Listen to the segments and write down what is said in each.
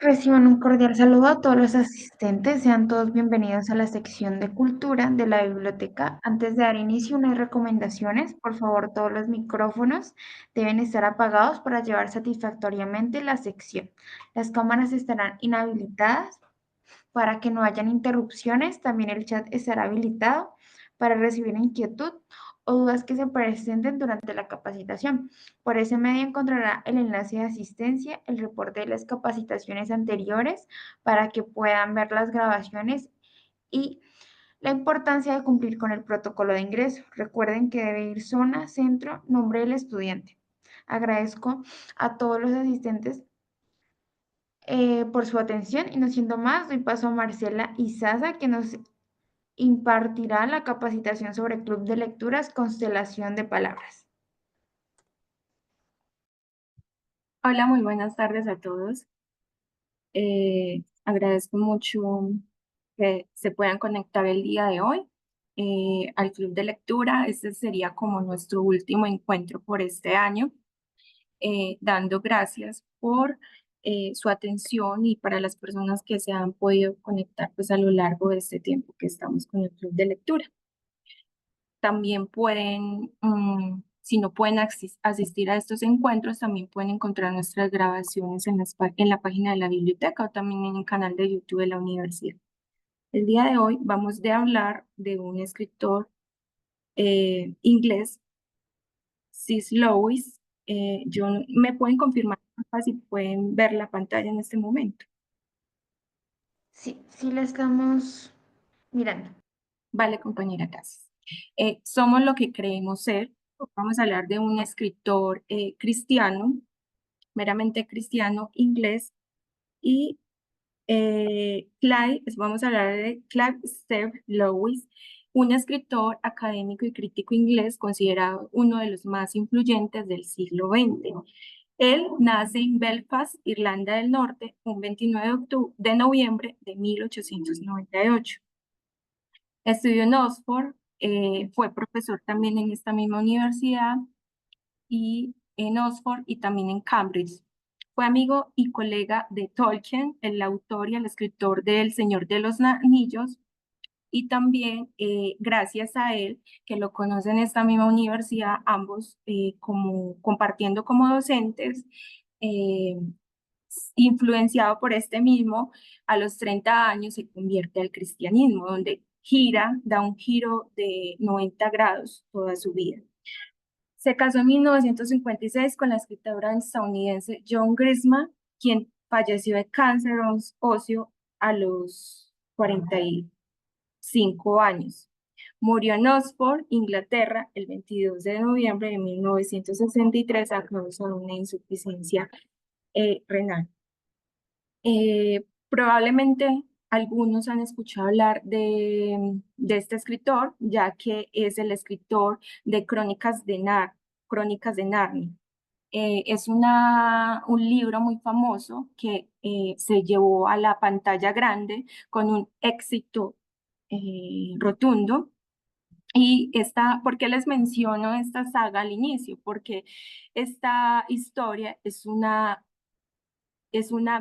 Reciban un cordial saludo a todos los asistentes, sean todos bienvenidos a la sección de cultura de la biblioteca. Antes de dar inicio, unas recomendaciones. Por favor, todos los micrófonos deben estar apagados para llevar satisfactoriamente la sección. Las cámaras estarán inhabilitadas para que no hayan interrupciones. También el chat estará habilitado para recibir inquietud o dudas que se presenten durante la capacitación. Por ese medio encontrará el enlace de asistencia, el reporte de las capacitaciones anteriores para que puedan ver las grabaciones y la importancia de cumplir con el protocolo de ingreso. Recuerden que debe ir zona, centro, nombre del estudiante. Agradezco a todos los asistentes por su atención y no siendo más, doy paso a Marcela Izaza, que nos impartirá la capacitación sobre Club de Lecturas Constelación de Palabras. Hola, muy buenas tardes a todos. Agradezco mucho que se puedan conectar el día de hoy al Club de Lectura. Este sería como nuestro último encuentro por este año, dando gracias por su atención y para las personas que se han podido conectar pues a lo largo de este tiempo que estamos con el Club de Lectura. También pueden, si no pueden asistir a estos encuentros, también pueden encontrar nuestras grabaciones en la página de la biblioteca o también en el canal de YouTube de la universidad. El día de hoy vamos a hablar de un escritor inglés, C.S. Lewis. ¿Me pueden confirmar porfa, si pueden ver la pantalla en este momento? Sí, sí la estamos mirando. Vale, compañera, gracias. Somos lo que creemos ser. Vamos a hablar de un escritor cristiano, meramente cristiano, inglés, y vamos a hablar de Clive Stephen Lewis, un escritor académico y crítico inglés considerado uno de los más influyentes del siglo XX. Él nace en Belfast, Irlanda del Norte, un 29 de noviembre de 1898. Estudió en Oxford, fue profesor también en esta misma universidad y en Oxford y también en Cambridge. Fue amigo y colega de Tolkien, el autor y el escritor de El Señor de los Anillos, y también gracias a él, que lo conoce en esta misma universidad, ambos como, compartiendo como docentes, eh, influenciado por este mismo, a los 30 años se convierte al cristianismo, donde da un giro de 90 grados toda su vida. Se casó en 1956 con la escritora estadounidense Joan Grisman, quien falleció de cáncer óseo a los 45 años. Murió en Oxford, Inglaterra, el 22 de noviembre de 1963 a causa de una insuficiencia renal. Probablemente algunos han escuchado hablar de este escritor, ya que es el escritor de Crónicas de Narnia. Es un libro muy famoso que se llevó a la pantalla grande con un éxito rotundo. ¿Por qué les menciono esta saga al inicio? Porque esta historia es una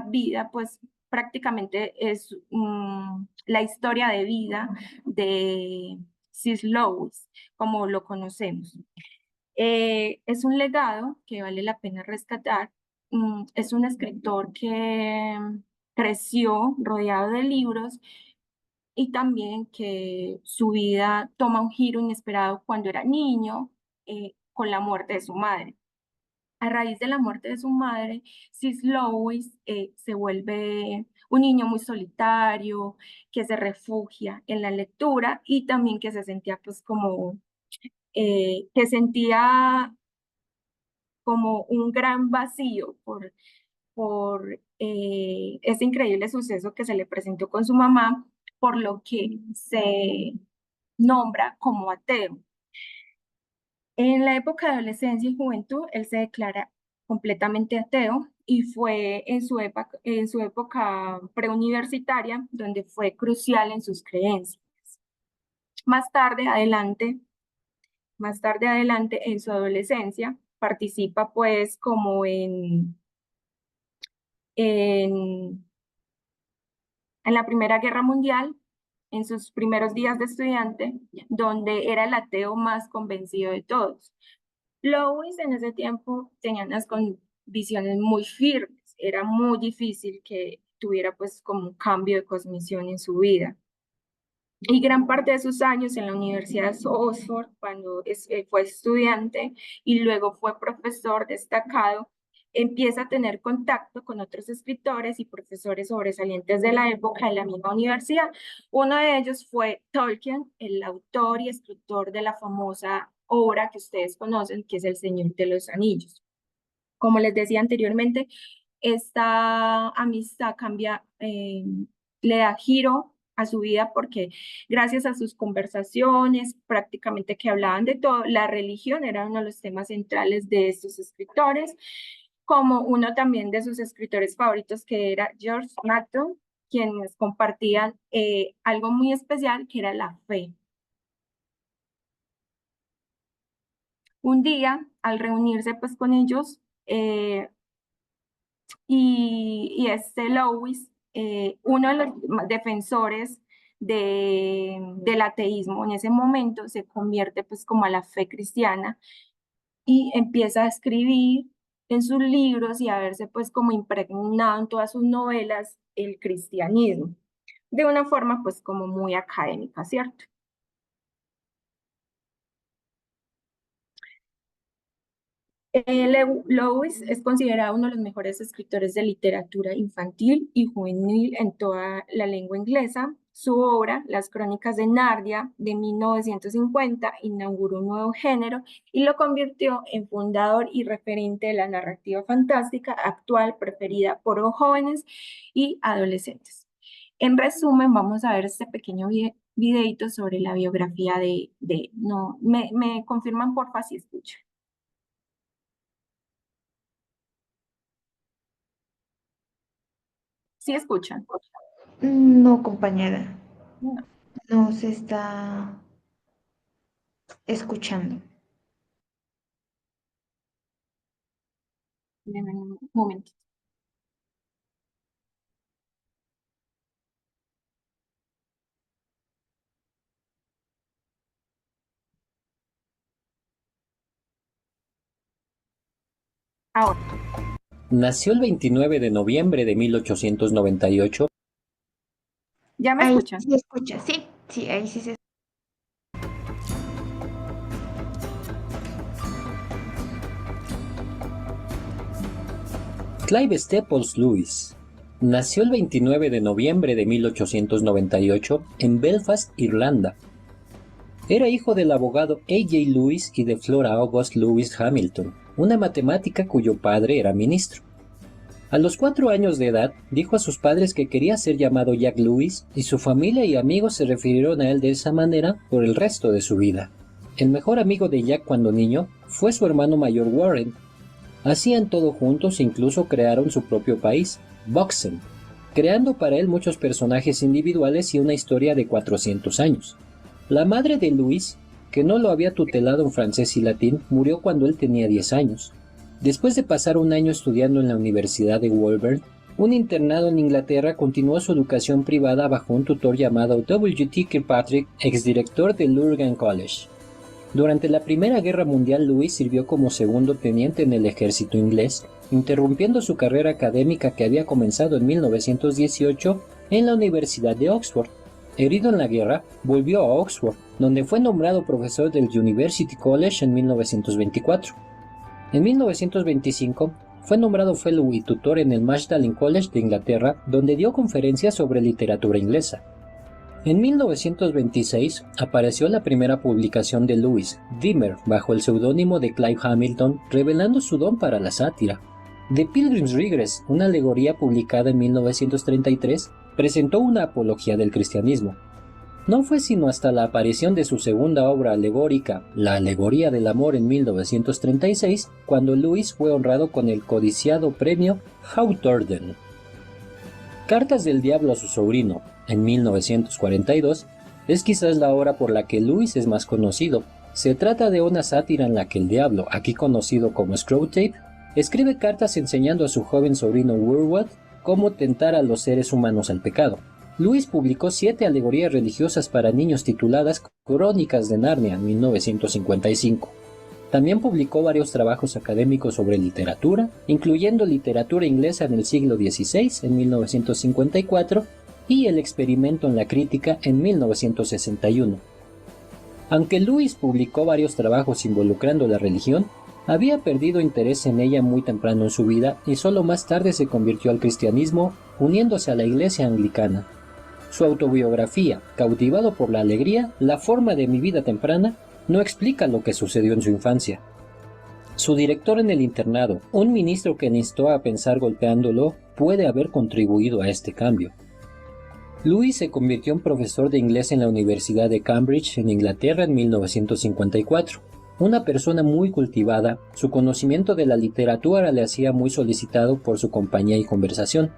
vida, pues prácticamente es la historia de vida de C.S. Lewis, como lo conocemos. Es un legado que vale la pena rescatar. Es un escritor que creció rodeado de libros y también que su vida toma un giro inesperado cuando era niño, con la muerte de su madre. A raíz de la muerte de su madre, C.S. Lewis se vuelve un niño muy solitario, que se refugia en la lectura y también que se sentía pues como, que sentía como un gran vacío por ese increíble suceso que se le presentó con su mamá, por lo que se nombra como ateo. En la época de adolescencia y juventud, él se declara completamente ateo y fue en su época preuniversitaria donde fue crucial en sus creencias. Más tarde, adelante, Más tarde adelante, en su adolescencia, participa pues como en en la Primera Guerra Mundial, en sus primeros días de estudiante, donde era el ateo más convencido de todos. Lewis en ese tiempo tenía unas visiones muy firmes, era muy difícil que tuviera pues como un cambio de cosmovisión en su vida. Y gran parte de sus años en la Universidad de Oxford, cuando fue estudiante y luego fue profesor destacado, empieza a tener contacto con otros escritores y profesores sobresalientes de la época en la misma universidad. Uno de ellos fue Tolkien, el autor y escritor de la famosa obra que ustedes conocen, que es El Señor de los Anillos. Como les decía anteriormente, esta amistad cambia, le da giro a su vida porque gracias a sus conversaciones, prácticamente que hablaban de todo, la religión era uno de los temas centrales de estos escritores, como uno también de sus escritores favoritos que era George Martin, quienes compartían algo muy especial que era la fe. Un día, al reunirse pues con ellos, este Lewis, uno de los defensores del ateísmo en ese momento, se convierte pues como a la fe cristiana y empieza a escribir en sus libros y a verse pues como impregnado en todas sus novelas el cristianismo, de una forma pues como muy académica, ¿cierto? Lewis es considerado uno de los mejores escritores de literatura infantil y juvenil en toda la lengua inglesa. Su obra, Las Crónicas de Narnia, de 1950, inauguró un nuevo género y lo convirtió en fundador y referente de la narrativa fantástica actual preferida por los jóvenes y adolescentes. En resumen, vamos a ver este pequeño videito sobre la biografía no, me confirman porfa si escuchan. ¿Sí escuchan? No, compañera, No, no se está escuchando. denme un momento. Ahora, Nació el 29 de noviembre de 1898. ¿ya me Ahí escuchan? sí se escucha, sí, sí, ahí sí se Clive Staples Lewis nació el 29 de noviembre de 1898 en Belfast, Irlanda. Era hijo del abogado A.J. Lewis y de Flora August Lewis Hamilton, una matemática cuyo padre era ministro. A los 4 años de edad, dijo a sus padres que quería ser llamado Jack Lewis y su familia y amigos se refirieron a él de esa manera por el resto de su vida. El mejor amigo de Jack cuando niño fue su hermano mayor Warren. Hacían todo juntos e incluso crearon su propio país, Boxen, creando para él muchos personajes individuales y una historia de 400 años. La madre de Lewis, que no lo había tutelado en francés y latín, murió cuando él tenía 10 años. Después de pasar un año estudiando en la Universidad de Woburn, un internado en Inglaterra, continuó su educación privada bajo un tutor llamado W. T. Kirkpatrick, exdirector del Lurgan College. Durante la Primera Guerra Mundial, Lewis sirvió como segundo teniente en el ejército inglés, interrumpiendo su carrera académica que había comenzado en 1918 en la Universidad de Oxford. Herido en la guerra, volvió a Oxford, donde fue nombrado profesor del University College en 1924. En 1925, fue nombrado fellow y tutor en el Magdalen College de Inglaterra, donde dio conferencias sobre literatura inglesa. En 1926 apareció la primera publicación de Lewis, Dimmer, bajo el seudónimo de Clive Hamilton, revelando su don para la sátira. The Pilgrim's Regress, una alegoría publicada en 1933, presentó una apología del cristianismo. No fue sino hasta la aparición de su segunda obra alegórica, La Alegoría del Amor en 1936, cuando Lewis fue honrado con el codiciado premio Hawthornden. Cartas del Diablo a su sobrino, en 1942, es quizás la obra por la que Lewis es más conocido. Se trata de una sátira en la que el diablo, aquí conocido como Screwtape, escribe cartas enseñando a su joven sobrino Werwood cómo tentar a los seres humanos al pecado. Lewis publicó 7 alegorías religiosas para niños tituladas Crónicas de Narnia en 1955. También publicó varios trabajos académicos sobre literatura, incluyendo literatura inglesa en el siglo XVI en 1954 y El experimento en la crítica en 1961. Aunque Lewis publicó varios trabajos involucrando la religión, había perdido interés en ella muy temprano en su vida y solo más tarde se convirtió al cristianismo, uniéndose a la Iglesia anglicana. Su autobiografía, Cautivado por la alegría, la forma de mi vida temprana, no explica lo que sucedió en su infancia. Su director en el internado, un ministro que le instó a pensar golpeándolo, puede haber contribuido a este cambio. Lewis se convirtió en profesor de inglés en la Universidad de Cambridge, en Inglaterra, en 1954. Una persona muy cultivada, su conocimiento de la literatura le hacía muy solicitado por su compañía y conversación.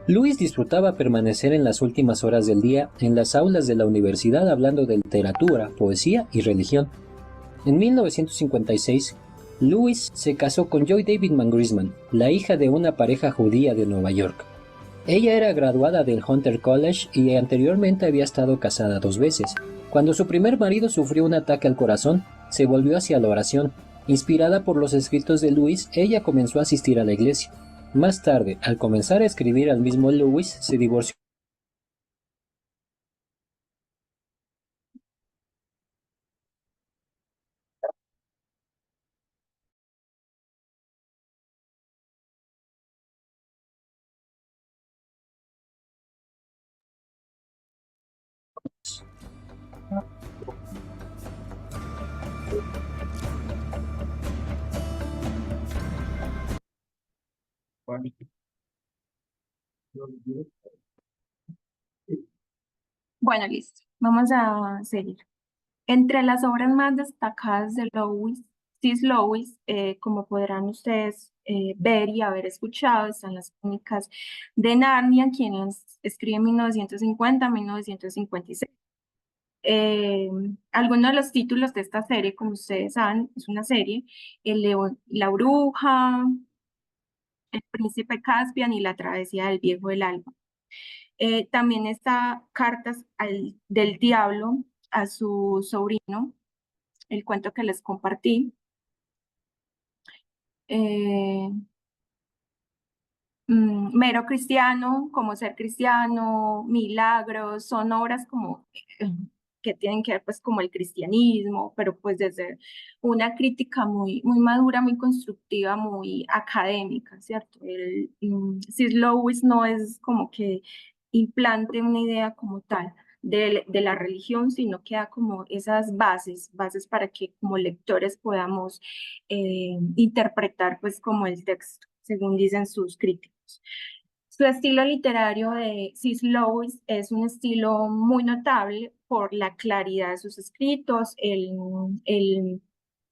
Lewis disfrutaba permanecer en las últimas horas del día en las aulas de la universidad hablando de literatura, poesía y religión. En 1956, Lewis se casó con Joy Davidman Grisman, la hija de una pareja judía de Nueva York. Ella era graduada del Hunter College y anteriormente había estado casada 2 veces. Cuando su primer marido sufrió un ataque al corazón, se volvió hacia la oración. Inspirada por los escritos de Lewis, ella comenzó a asistir a la iglesia. Más tarde, al comenzar a escribir al mismo Lewis, se divorció. Bueno, listo. Vamos a seguir. Entre las obras más destacadas de Lewis, C.S. Lewis, como podrán ustedes ver y haber escuchado, están las Crónicas de Narnia, quienes escribe en 1950-1956. Algunos de los títulos de esta serie, como ustedes saben, es una serie, El León y la Bruja, El Príncipe Caspian y La Travesía del Viejo del Alba. También está del Diablo a su sobrino, el cuento que les compartí. Eh, Mero Cristiano, Como ser cristiano, Milagros, son obras como que tienen que ver pues como el cristianismo, pero pues desde una crítica muy madura, muy constructiva, muy académica, ¿cierto? C.S. Lewis no es como que implante una idea como tal de la religión, sino que da como esas bases para que como lectores podamos interpretar pues como el texto, según dicen sus críticos. Su estilo literario de C.S. Lewis es un estilo muy notable por la claridad de sus escritos. Él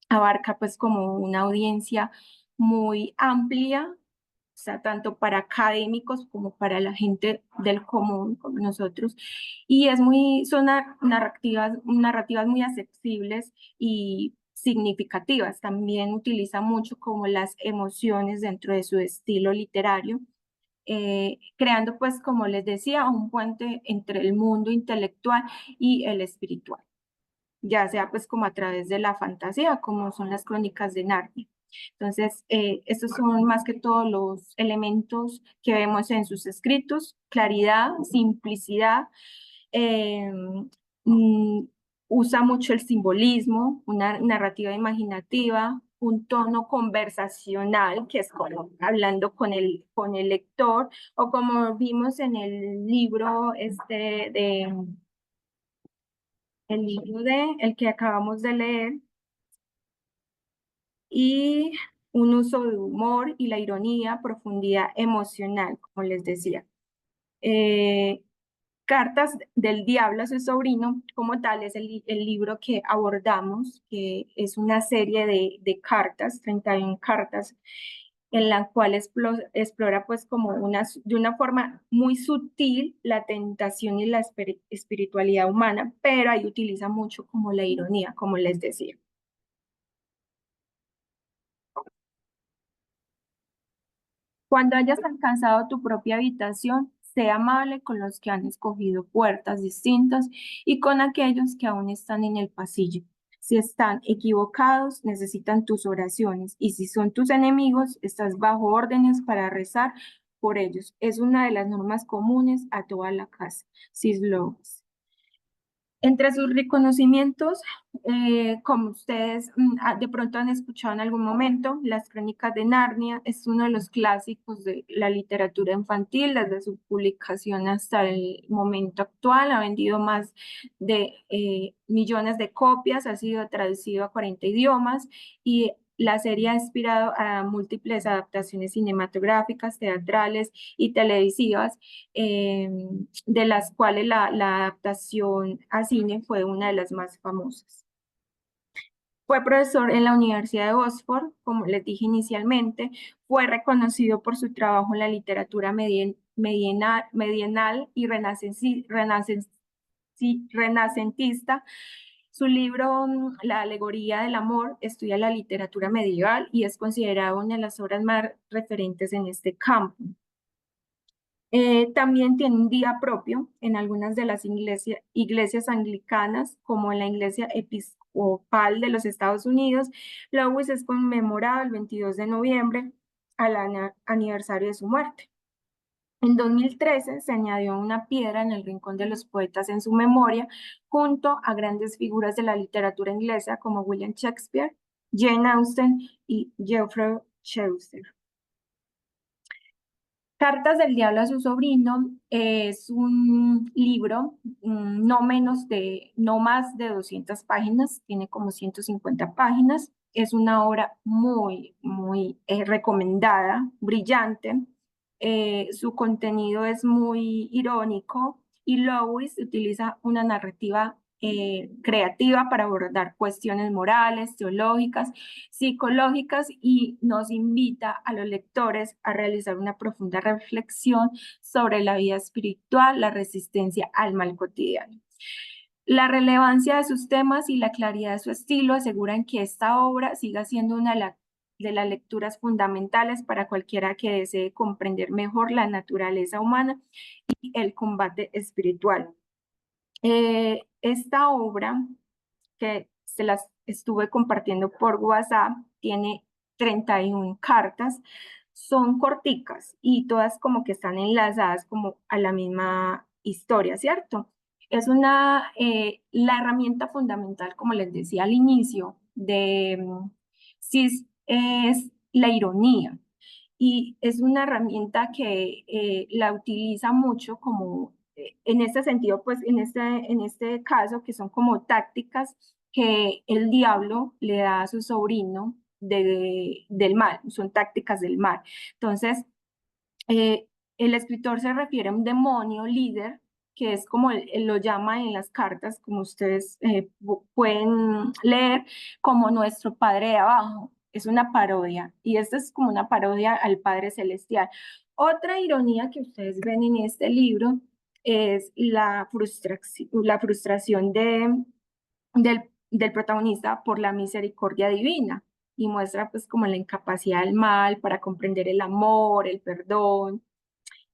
abarca pues como una audiencia muy amplia, o sea, tanto para académicos como para la gente del común, como nosotros. Y son narrativas muy accesibles y significativas. También utiliza mucho como las emociones dentro de su estilo literario, creando pues, como les decía, un puente entre el mundo intelectual y el espiritual, ya sea pues como a través de la fantasía, como son las Crónicas de Narnia. Entonces, estos son más que todos los elementos que vemos en sus escritos: claridad, simplicidad, eh, mm, usa mucho el simbolismo, una narrativa imaginativa, un tono conversacional, que es como hablando con el lector, o como vimos en el libro el que acabamos de leer, y un uso de humor y la ironía, profundidad emocional, como les decía. Eh, Cartas del Diablo a su sobrino, como tal, es el libro que abordamos, que es una serie de cartas, 31 cartas, en la cual explora pues como de una forma muy sutil la tentación y la espiritualidad humana, pero ahí utiliza mucho como la ironía, como les decía. Cuando hayas alcanzado tu propia habitación, Sé amable con los que han escogido puertas distintas y con aquellos que aún están en el pasillo. Si están equivocados, necesitan tus oraciones, y si son tus enemigos, estás bajo órdenes para rezar por ellos. Es una de las normas comunes a toda la casa. C.S. Lewis. Entre sus reconocimientos, como ustedes de pronto han escuchado en algún momento, Las Crónicas de Narnia es uno de los clásicos de la literatura infantil. Desde su publicación hasta el momento actual ha vendido más de millones de copias, ha sido traducido a 40 idiomas y la serie ha inspirado a múltiples adaptaciones cinematográficas, teatrales y televisivas, de las cuales la adaptación a cine fue una de las más famosas. Fue profesor en la Universidad de Oxford, como les dije inicialmente. Fue reconocido por su trabajo en la literatura medieval y renacentista. Su libro, La alegoría del amor, estudia la literatura medieval y es considerado una de las obras más referentes en este campo. También tiene un día propio en algunas de las iglesias anglicanas, como en la Iglesia Episcopal de los Estados Unidos. Lewis es conmemorado el 22 de noviembre, al aniversario de su muerte. En 2013 se añadió una piedra en el Rincón de los Poetas en su memoria, junto a grandes figuras de la literatura inglesa como William Shakespeare, Jane Austen y Geoffrey Chaucer. Cartas del Diablo a su sobrino es un libro no más de 200 páginas, tiene como 150 páginas. Es una obra muy recomendada, brillante. Su contenido es muy irónico y Lewis utiliza una narrativa creativa para abordar cuestiones morales, teológicas, psicológicas, y nos invita a los lectores a realizar una profunda reflexión sobre la vida espiritual, la resistencia al mal cotidiano. La relevancia de sus temas y la claridad de su estilo aseguran que esta obra siga siendo una de las lecturas fundamentales para cualquiera que desee comprender mejor la naturaleza humana y el combate espiritual. Esta obra, que se las estuve compartiendo por WhatsApp, tiene 31 cartas, son corticas y todas como que están enlazadas como a la misma historia, ¿cierto? Es la herramienta fundamental, como les decía al inicio, de CIS es la ironía, y es una herramienta que la utiliza mucho como en este sentido, pues en este caso, que son como tácticas que el diablo le da a su sobrino del mal, son tácticas del mal. Entonces, el escritor se refiere a un demonio líder, que es como él lo llama en las cartas, como ustedes pueden leer, como nuestro padre de abajo. Es una parodia, y esta es como una parodia al Padre Celestial. Otra ironía que ustedes ven en este libro es la frustración del protagonista por la misericordia divina, y muestra pues como la incapacidad del mal para comprender el amor, el perdón,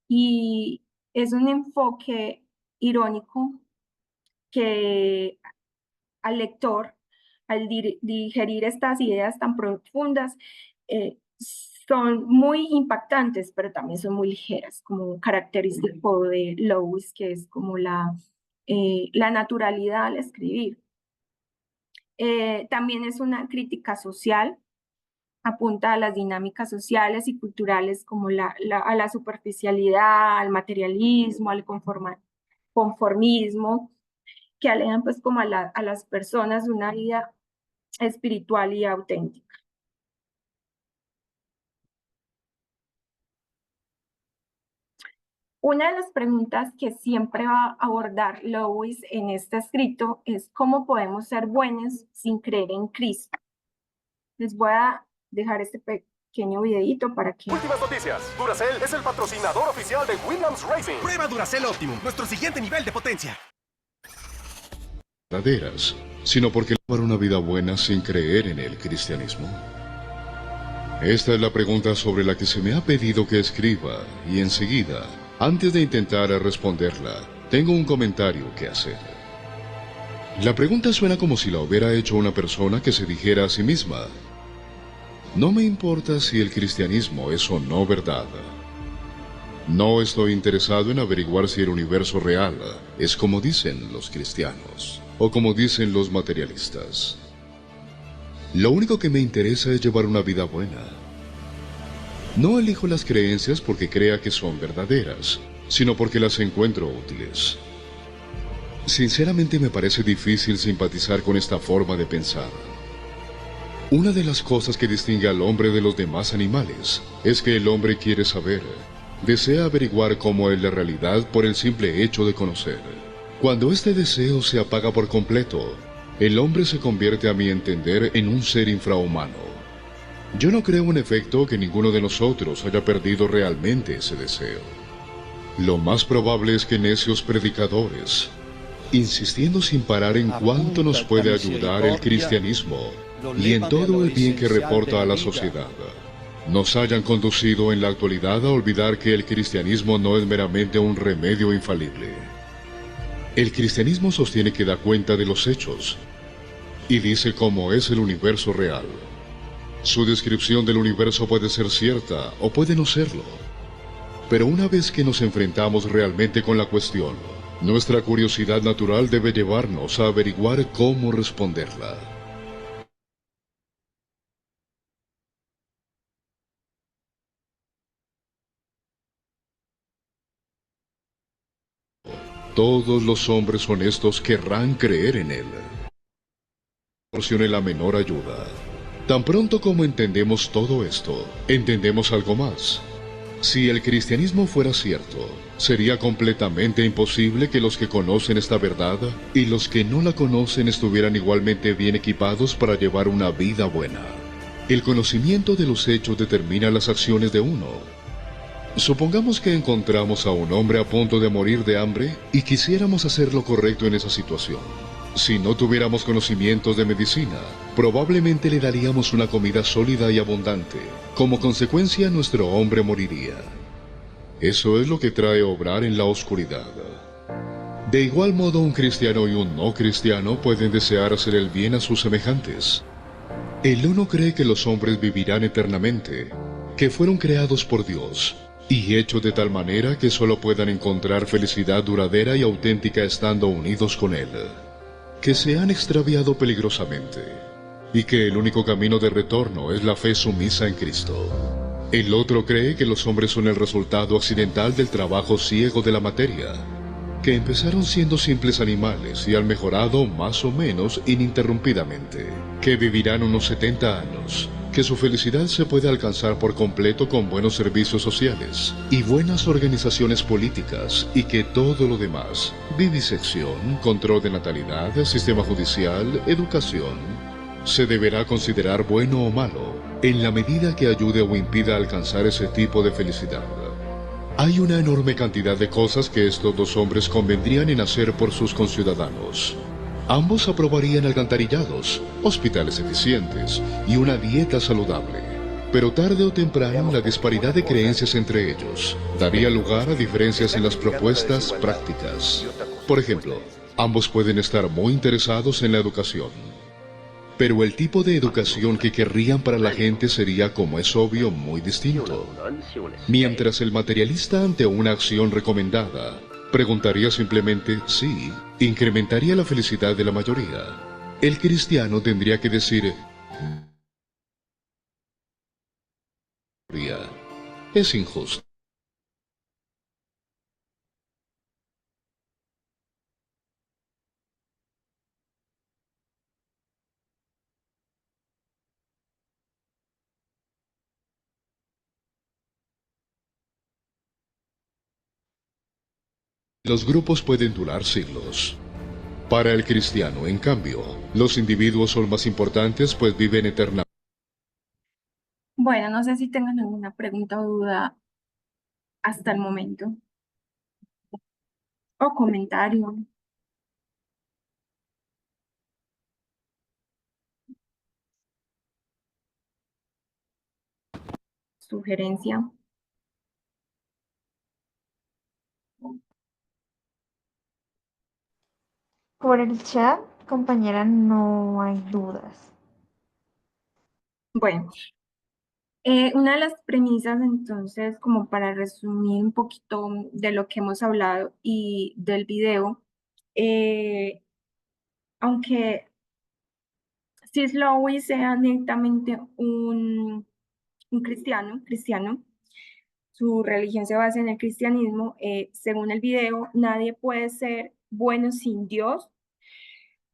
y es un enfoque irónico que al lector, al digerir estas ideas tan profundas, son muy impactantes, pero también son muy ligeras, como característico de Lewis, que es como la naturalidad al escribir. También es una crítica social, apunta a las dinámicas sociales y culturales como a la superficialidad, al materialismo, al conformismo, que alejan pues como a las personas de una vida espiritual y auténtica. Una de las preguntas que siempre va a abordar Lewis en este escrito es cómo podemos ser buenos sin creer en Cristo. Les voy a dejar este pequeño videito para que... Últimas noticias. Duracell es el patrocinador oficial de Williams Racing. Prueba Duracell Optimum, nuestro siguiente nivel de potencia. Verdaderas, sino porque llevar una vida buena sin creer en el cristianismo. Esta es la pregunta sobre la que se me ha pedido que escriba, y enseguida Antes de intentar responderla, tengo un comentario que hacer. La pregunta suena como si la hubiera hecho una persona que se dijera a sí misma: no me importa si el cristianismo es o no verdad. No estoy interesado en averiguar si el universo real es como dicen los cristianos o como dicen los materialistas. Lo único que me interesa es llevar una vida buena. No elijo las creencias porque crea que son verdaderas, sino porque las encuentro útiles. Sinceramente me parece difícil simpatizar con esta forma de pensar. Una de las cosas que distingue al hombre de los demás animales es que el hombre quiere saber, desea averiguar cómo es la realidad por el simple hecho de conocer. Cuando este deseo se apaga por completo, el hombre se convierte, a mi entender, en un ser infrahumano. Yo no creo en efecto que ninguno de nosotros haya perdido realmente ese deseo. Lo más probable es que necios predicadores, insistiendo sin parar en cuánto nos puede ayudar el cristianismo y en todo el bien que reporta a la sociedad, nos hayan conducido en la actualidad a olvidar que el cristianismo no es meramente un remedio infalible. El cristianismo sostiene que da cuenta de los hechos y dice cómo es el universo real. Su descripción del universo puede ser cierta o puede no serlo, pero una vez que nos enfrentamos realmente con la cuestión, nuestra curiosidad natural debe llevarnos a averiguar cómo responderla. Todos los hombres honestos querrán creer en él. Proporcione la menor ayuda. Tan pronto como entendemos todo esto, entendemos algo más. Si el cristianismo fuera cierto, sería completamente imposible que los que conocen esta verdad y los que no la conocen estuvieran igualmente bien equipados para llevar una vida buena. El conocimiento de los hechos determina las acciones de uno. Supongamos que encontramos a un hombre a punto de morir de hambre y quisiéramos hacer lo correcto en esa situación. Si no tuviéramos conocimientos de medicina, probablemente le daríamos una comida sólida y abundante. Como consecuencia, nuestro hombre moriría. Eso es lo que trae obrar en la oscuridad. De igual modo, un cristiano y un no cristiano pueden desear hacer el bien a sus semejantes. El uno cree que los hombres vivirán eternamente, que fueron creados por Dios y hechos de tal manera que solo puedan encontrar felicidad duradera y auténtica estando unidos con Él, que se han extraviado peligrosamente y que el único camino de retorno es la fe sumisa en Cristo. El otro cree que los hombres son el resultado accidental del trabajo ciego de la materia, que empezaron siendo simples animales y han mejorado más o menos ininterrumpidamente, que vivirán unos 70 años, que su felicidad se puede alcanzar por completo con buenos servicios sociales y buenas organizaciones políticas, y que todo lo demás, vivisección, control de natalidad, sistema judicial, educación, se deberá considerar bueno o malo, en la medida que ayude o impida alcanzar ese tipo de felicidad. Hay una enorme cantidad de cosas que estos dos hombres convendrían en hacer por sus conciudadanos. Ambos aprobarían alcantarillados, hospitales eficientes y una dieta saludable. Pero tarde o temprano la disparidad de creencias entre ellos daría lugar a diferencias en las propuestas prácticas. Por ejemplo, ambos pueden estar muy interesados en la educación, pero el tipo de educación que querrían para la gente sería, como es obvio, muy distinto. Mientras el materialista, ante una acción recomendada, preguntaría simplemente sí, incrementaría la felicidad de la mayoría. El cristiano tendría que decir, es injusto. Los grupos pueden durar siglos. Para el cristiano, en cambio, los individuos son más importantes, pues viven eternamente. Bueno, no sé si tengan alguna pregunta o duda hasta el momento o comentario, sugerencia. Por el chat, compañera, no hay dudas. Bueno, una de las premisas, entonces, como para resumir un poquito de lo que hemos hablado y del video, eh, aunque C.S. Lewis sea netamente un cristiano, su religión se basa en el cristianismo, según el video, nadie puede ser bueno sin Dios,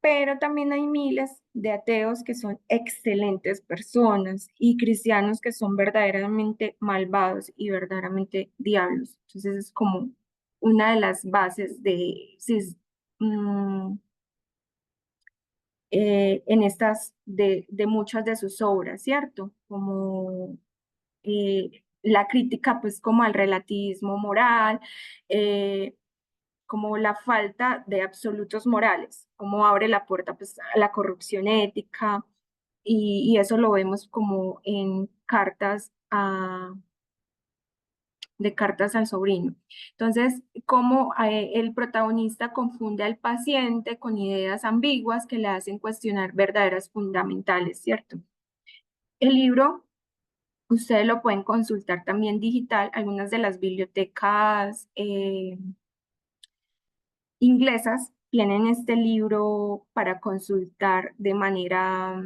pero también hay miles de ateos que son excelentes personas y cristianos que son verdaderamente malvados y verdaderamente diablos. Entonces es como una de las bases de, mm, en estas, de muchas de sus obras, ¿cierto? Como la crítica pues como al relativismo moral, eh, como la falta de absolutos morales, como abre la puerta pues a la corrupción ética y eso lo vemos como en de cartas al sobrino. Entonces, como el protagonista confunde al paciente con ideas ambiguas que le hacen cuestionar verdaderas fundamentales, ¿cierto? El libro ustedes lo pueden consultar también digital. Algunas de las bibliotecas inglesas tienen este libro para consultar de manera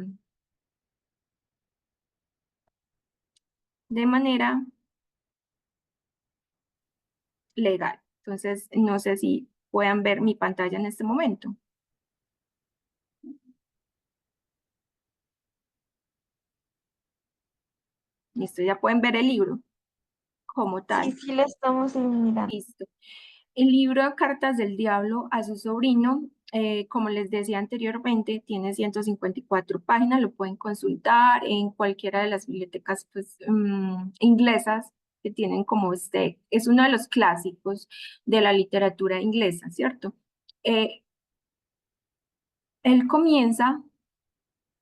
legal. Entonces, no sé si puedan ver mi pantalla en este momento. Listo, ya pueden ver el libro como Sí, tal. sí, la estamos mirando. Listo. El libro Cartas del Diablo a su sobrino, como les decía anteriormente, tiene 154 páginas, lo pueden consultar en cualquiera de las bibliotecas pues, inglesas que tienen como este, es uno de los clásicos de la literatura inglesa, ¿cierto? Eh, Él comienza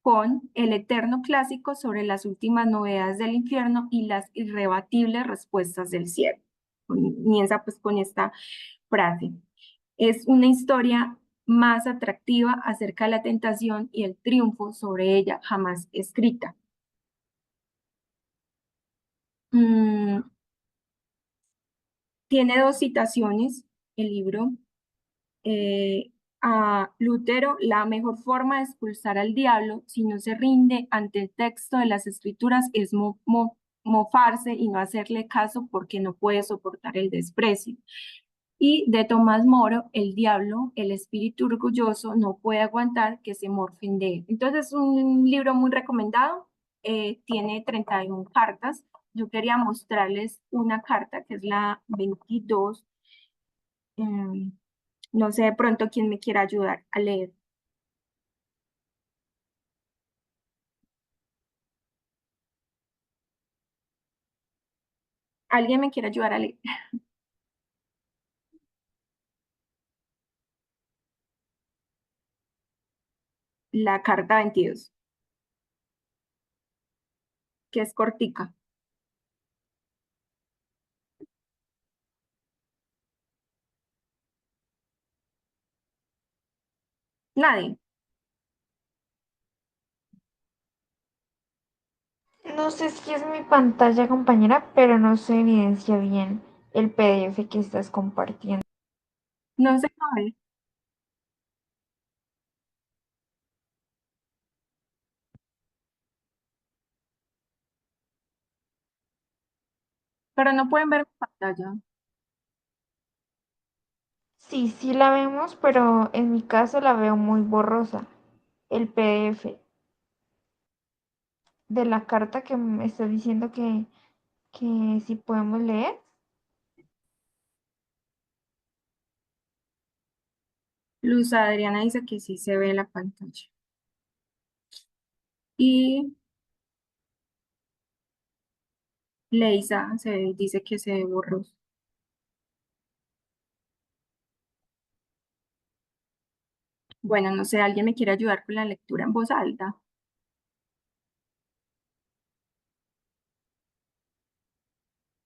con el eterno clásico sobre las últimas novedades del infierno y las irrebatibles respuestas del cielo. Comienza pues con esta frase. Es una historia más atractiva acerca de la tentación y el triunfo sobre ella jamás escrita. Mm, Tiene dos citaciones el libro. eh, a Lutero, la mejor forma de expulsar al diablo si no se rinde ante el texto de las escrituras es mofarse y no hacerle caso porque no puede soportar el desprecio. Y de Tomás Moro, el diablo, el espíritu orgulloso, no puede aguantar que se morfen de él. Entonces, es un libro muy recomendado, tiene 31 cartas. Yo quería mostrarles una carta que es la 22. No sé de pronto quién me quiera ayudar a leer. ¿Alguien me quiere ayudar a leer? La carta 22, que es cortica. Nadie. No sé si es mi pantalla, compañera, pero no se evidencia bien el PDF que estás compartiendo. No se sabe. Pero no pueden ver mi pantalla. Sí, sí la vemos, pero en mi caso la veo muy borrosa. El PDF de la carta que me está diciendo que sí podemos leer. Luz Adriana dice que sí se ve la pantalla. Y Leisa dice que se ve borroso. Bueno, no sé, ¿alguien me quiere ayudar con la lectura en voz alta?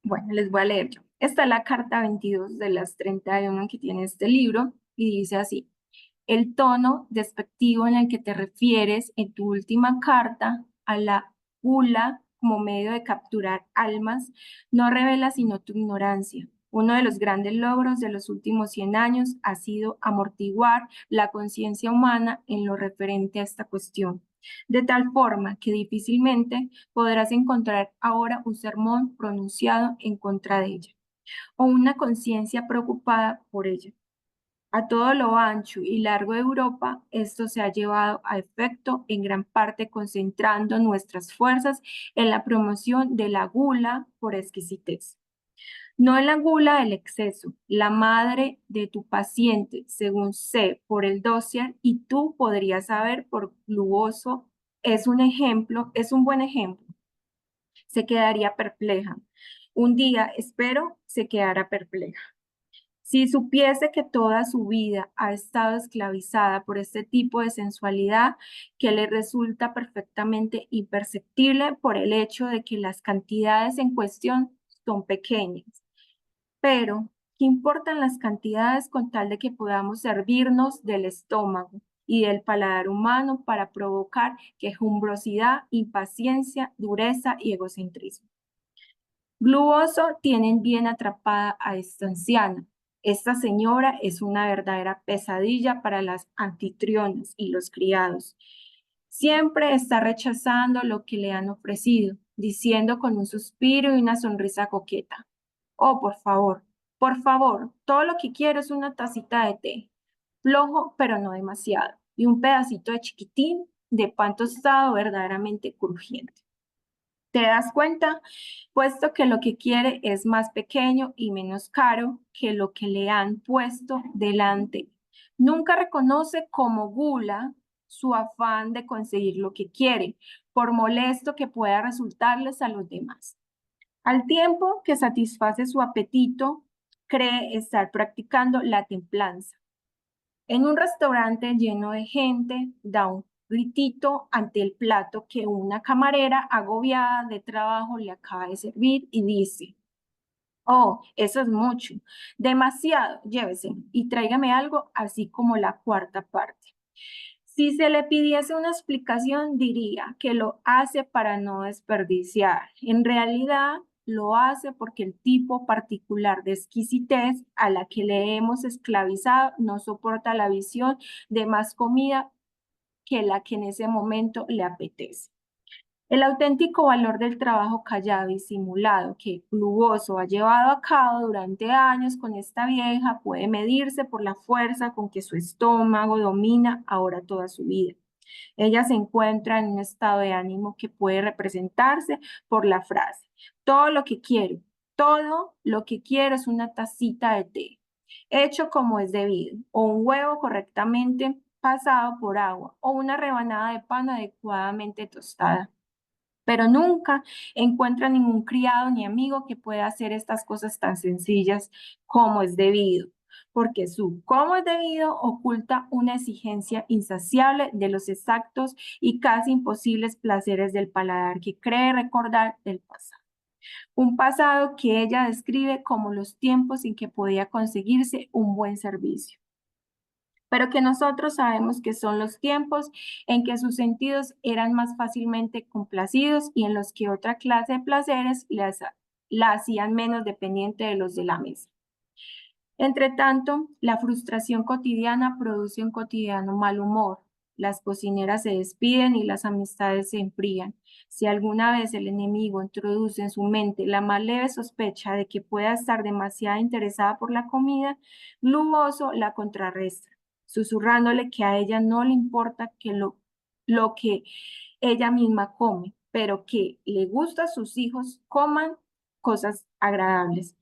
Bueno, les voy a leer yo. Esta es la carta 22 de las 31 que tiene este libro y dice así. El tono despectivo en el que te refieres en tu última carta a la gula como medio de capturar almas no revela sino tu ignorancia. Uno de los grandes logros de los últimos 100 años ha sido amortiguar la conciencia humana en lo referente a esta cuestión, de tal forma que difícilmente podrás encontrar ahora un sermón pronunciado en contra de ella, o una conciencia preocupada por ella. A todo lo ancho y largo de Europa, esto se ha llevado a efecto en gran parte concentrando nuestras fuerzas en la promoción de la gula por exquisitez. No en la gula del exceso, la madre de tu paciente, según sé por el dossier, y tú podrías saber por gluoso, es un ejemplo, es un buen ejemplo. Se quedaría perpleja. Un día, espero, se quedará perpleja. Si supiese que toda su vida ha estado esclavizada por este tipo de sensualidad que le resulta perfectamente imperceptible por el hecho de que las cantidades en cuestión son pequeñas. Pero, ¿qué importan las cantidades con tal de que podamos servirnos del estómago y del paladar humano para provocar quejumbrosidad, impaciencia, dureza y egocentrismo? Gluoso tienen bien atrapada a esta anciana. Esta señora es una verdadera pesadilla para las anfitrionas y los criados. Siempre está rechazando lo que le han ofrecido, diciendo con un suspiro y una sonrisa coqueta: oh, por favor, todo lo que quiero es una tacita de té, flojo pero no demasiado, y un pedacito de chiquitín de pan tostado verdaderamente crujiente. ¿Te das cuenta? Puesto que lo que quiere es más pequeño y menos caro que lo que le han puesto delante. Nunca reconoce como gula su afán de conseguir lo que quiere, por molesto que pueda resultarles a los demás. Al tiempo que satisface su apetito, cree estar practicando la templanza. En un restaurante lleno de gente, da un gritito ante el plato que una camarera agobiada de trabajo le acaba de servir y dice: oh, eso es mucho, demasiado, llévese y tráigame algo así como la cuarta parte. Si se le pidiese una explicación, diría que lo hace para no desperdiciar. En realidad, lo hace porque el tipo particular de exquisitez a la que le hemos esclavizado no soporta la visión de más comida que la que en ese momento le apetece. El auténtico valor del trabajo callado y simulado que Gluoso ha llevado a cabo durante años con esta vieja puede medirse por la fuerza con que su estómago domina ahora toda su vida. Ella se encuentra en un estado de ánimo que puede representarse por la frase: todo lo que quiero es una tacita de té, hecho como es debido, o un huevo correctamente pasado por agua, o una rebanada de pan adecuadamente tostada. Pero nunca encuentra ningún criado ni amigo que pueda hacer estas cosas tan sencillas como es debido, porque su como es debido oculta una exigencia insaciable de los exactos y casi imposibles placeres del paladar que cree recordar del pasado. Un pasado que ella describe como los tiempos en que podía conseguirse un buen servicio, pero que nosotros sabemos que son los tiempos en que sus sentidos eran más fácilmente complacidos y en los que otra clase de placeres la hacían menos dependiente de los de la mesa. Entre tanto, la frustración cotidiana produce un cotidiano mal humor. Las cocineras se despiden y las amistades se enfrían. Si alguna vez el enemigo introduce en su mente la más leve sospecha de que pueda estar demasiado interesada por la comida, Gluoso la contrarresta, susurrándole que a ella no le importa que lo que ella misma come, pero que le gusta a sus hijos coman cosas agradables.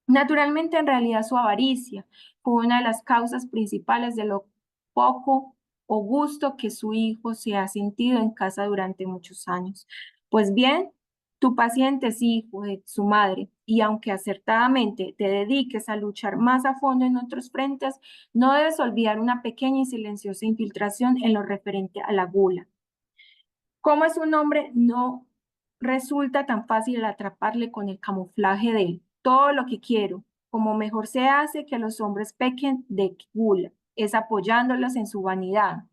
Naturalmente, en realidad, su avaricia fue una de las causas principales de lo poco o gusto que su hijo se ha sentido en casa durante muchos años. Pues bien, tu paciente es hijo de su madre y aunque acertadamente te dediques a luchar más a fondo en otros frentes, no debes olvidar una pequeña y silenciosa infiltración en lo referente a la gula. ¿Cómo es un hombre? No resulta tan fácil atraparle con el camuflaje de todo lo que quiero, como mejor se hace que los hombres pequen de gula. es apoyándolos en su vanidad.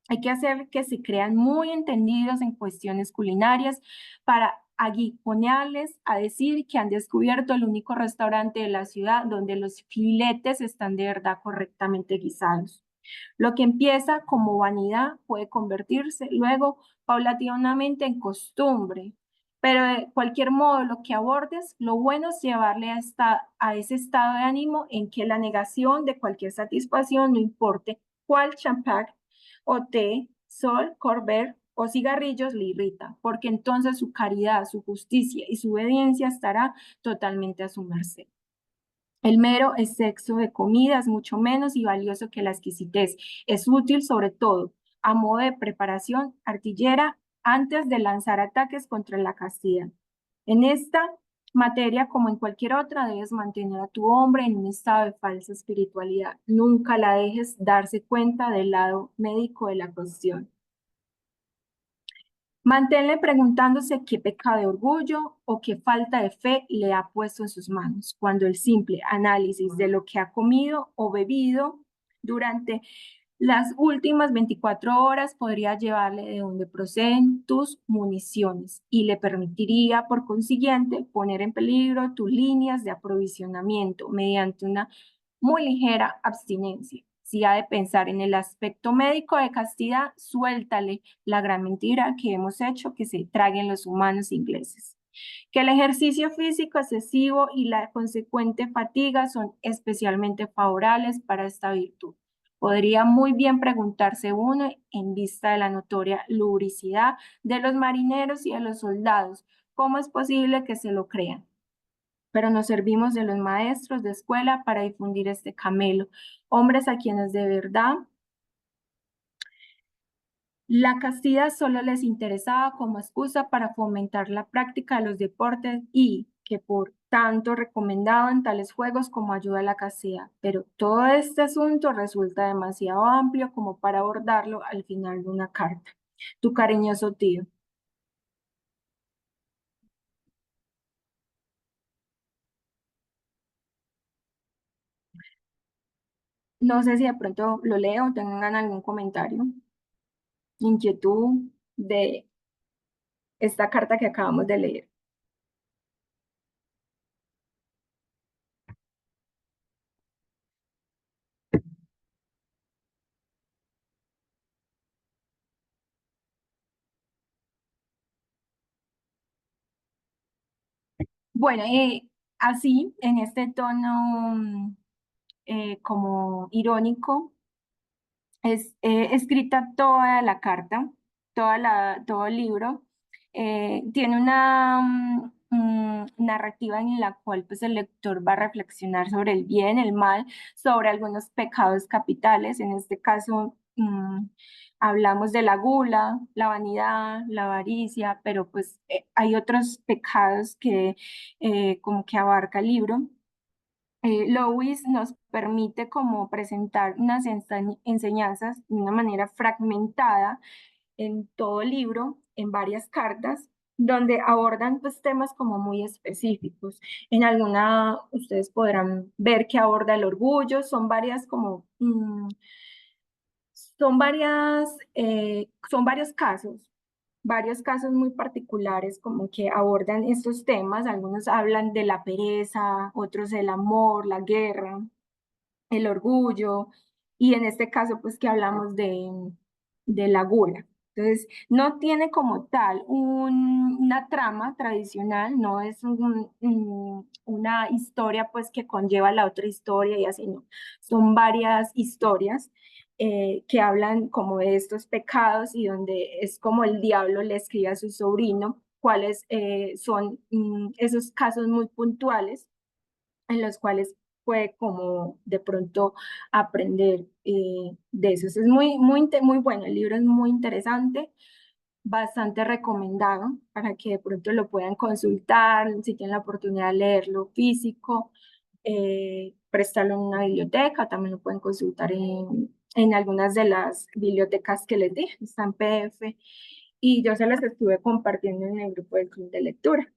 Hay que hacer que se crean muy entendidos en cuestiones culinarias para aguijonearles a decir que han descubierto el único restaurante de la ciudad donde los filetes están de verdad correctamente guisados. Lo que empieza como vanidad puede convertirse luego paulatinamente en costumbre. Pero de cualquier modo, lo que abordes, lo bueno es llevarle a ese estado de ánimo en que la negación de cualquier satisfacción, no importe cuál champán o té, sol, corber o cigarrillos le irrita, porque entonces su caridad, su justicia y su obediencia estará totalmente a su merced. El mero exceso de comida es mucho menos y valioso que la exquisitez. Es útil sobre todo a modo de preparación artillera antes de lanzar ataques contra la castidad. En esta materia, como en cualquier otra, debes mantener a tu hombre en un estado de falsa espiritualidad. Nunca la dejes darse cuenta del lado médico de la cuestión. Manténle preguntándose qué pecado de orgullo o qué falta de fe le ha puesto en sus manos, cuando el simple análisis de lo que ha comido o bebido durante las últimas 24 horas podría llevarle de dónde proceden tus municiones y le permitiría, por consiguiente, poner en peligro tus líneas de aprovisionamiento mediante una muy ligera abstinencia. Si ha de pensar en el aspecto médico de castidad, suéltale la gran mentira que hemos hecho que se traguen los humanos ingleses. Que el ejercicio físico excesivo y la consecuente fatiga son especialmente favorables para esta virtud. Podría muy bien preguntarse uno, en vista de la notoria lubricidad de los marineros y de los soldados, ¿cómo es posible que se lo crean? Pero nos servimos de los maestros de escuela para difundir este camelo, hombres a quienes de verdad la castidad solo les interesaba como excusa para fomentar la práctica de los deportes y que por tanto recomendaban tales juegos como ayuda a la castidad. Pero todo este asunto resulta demasiado amplio como para abordarlo al final de una carta. Tu cariñoso tío. No sé si de pronto lo leo o tengan algún comentario, inquietud de esta carta que acabamos de leer. Bueno, así, en este tono como irónico, es escrita toda la carta, todo el libro. Tiene una narrativa en la cual pues, el lector va a reflexionar sobre el bien, el mal, sobre algunos pecados capitales. En este caso, hablamos de la gula, la vanidad, la avaricia, pero pues hay otros pecados que como que abarca el libro. Lewis nos permite como presentar unas enseñanzas de una manera fragmentada en todo el libro, en varias cartas, donde abordan pues, temas como muy específicos. En alguna, ustedes podrán ver que aborda el orgullo, son varias como, son varios casos muy particulares como que abordan estos temas. Algunos hablan de la pereza, otros del amor, la guerra, el orgullo, y en este caso pues que hablamos de la gula. Entonces, no tiene como tal una trama tradicional, no es una historia pues que conlleva la otra historia y así, no. Son varias historias que hablan como de estos pecados y donde es como el diablo le escribe a su sobrino cuáles son esos casos muy puntuales en los cuales puede como de pronto aprender de eso. Es muy bueno, el libro es muy interesante, bastante recomendado para que de pronto lo puedan consultar, si tienen la oportunidad de leerlo físico, prestarlo en una biblioteca, también lo pueden consultar en algunas de las bibliotecas que les dije, está en PDF, y yo se las estuve compartiendo en el grupo del club de lectura.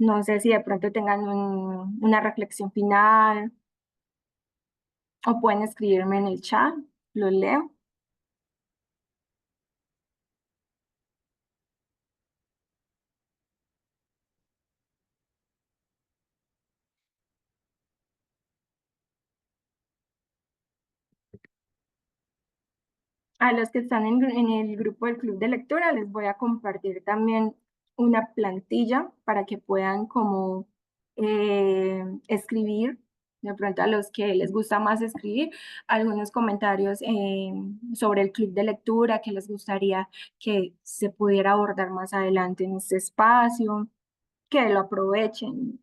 No sé si de pronto tengan una reflexión final o pueden escribirme en el chat, lo leo. A los que están en el grupo del club de lectura les voy a compartir también una plantilla para que puedan como escribir, de pronto a los que les gusta más escribir, algunos comentarios sobre el club de lectura que les gustaría que se pudiera abordar más adelante en este espacio, que lo aprovechen.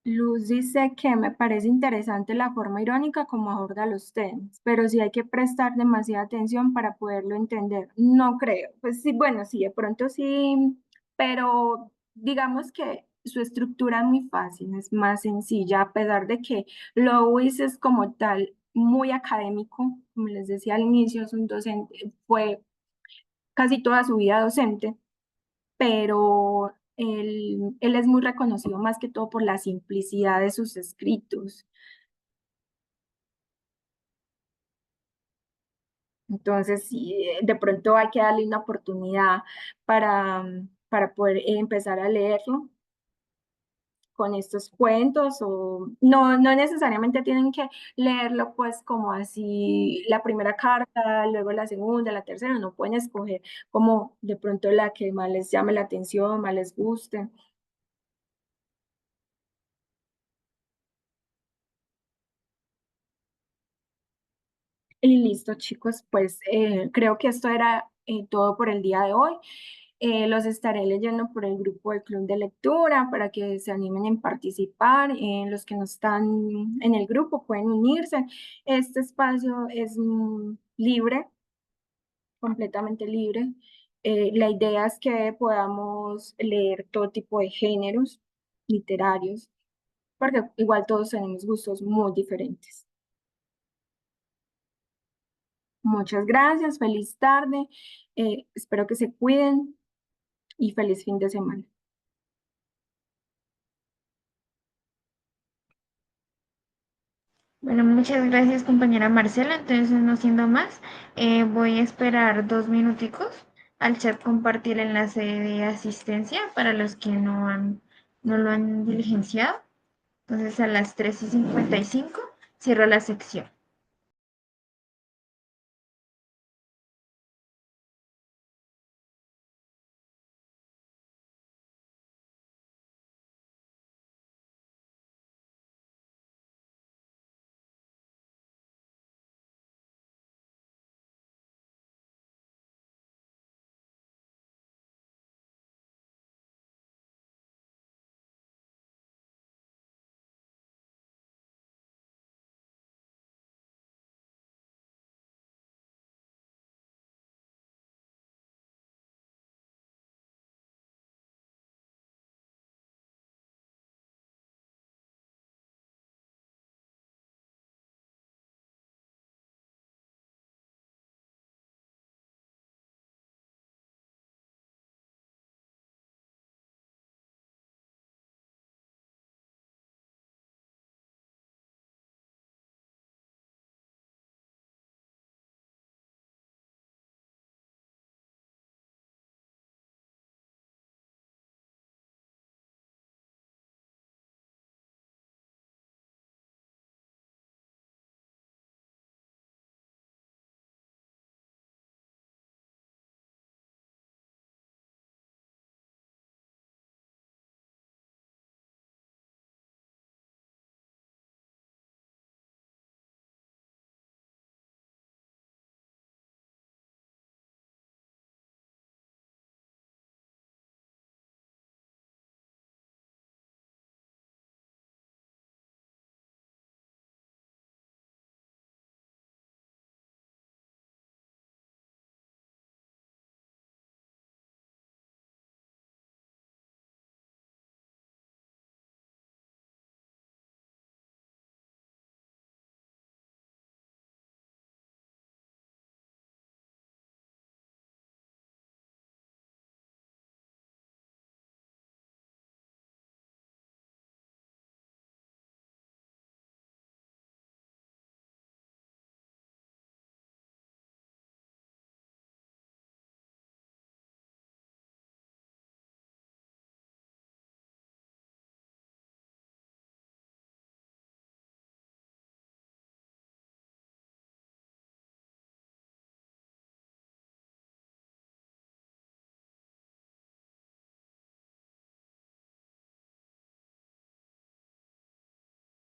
Luz dice que me parece interesante la forma irónica como aborda los temas, pero sí hay que prestar demasiada atención para poderlo entender. No creo. Pues sí, bueno, sí, de pronto sí, pero digamos que su estructura es muy fácil, es más sencilla, a pesar de que Lewis es como tal muy académico, como les decía al inicio, es un docente, fue casi toda su vida docente, pero él es muy reconocido más que todo por la simplicidad de sus escritos. Entonces, sí, de pronto hay que darle una oportunidad para poder empezar a leerlo con estos cuentos o no necesariamente tienen que leerlo pues como así la primera carta, luego la segunda, la tercera, no pueden escoger como de pronto la que más les llame la atención, más les guste. Y listo, chicos, pues creo que esto era todo por el día de hoy. Los estaré leyendo por el grupo del Club de Lectura para que se animen en participar. Los que no están en el grupo pueden unirse. Este espacio es libre, completamente libre. La idea es que podamos leer todo tipo de géneros literarios, porque igual todos tenemos gustos muy diferentes. Muchas gracias, feliz tarde, espero que se cuiden y feliz fin de semana. Bueno, muchas gracias, compañera Marcela. Entonces, no siendo más, voy a esperar 2 minuticos al chat compartir el enlace de asistencia para los que no lo han diligenciado. Entonces, a las 3:55 cierro la sección.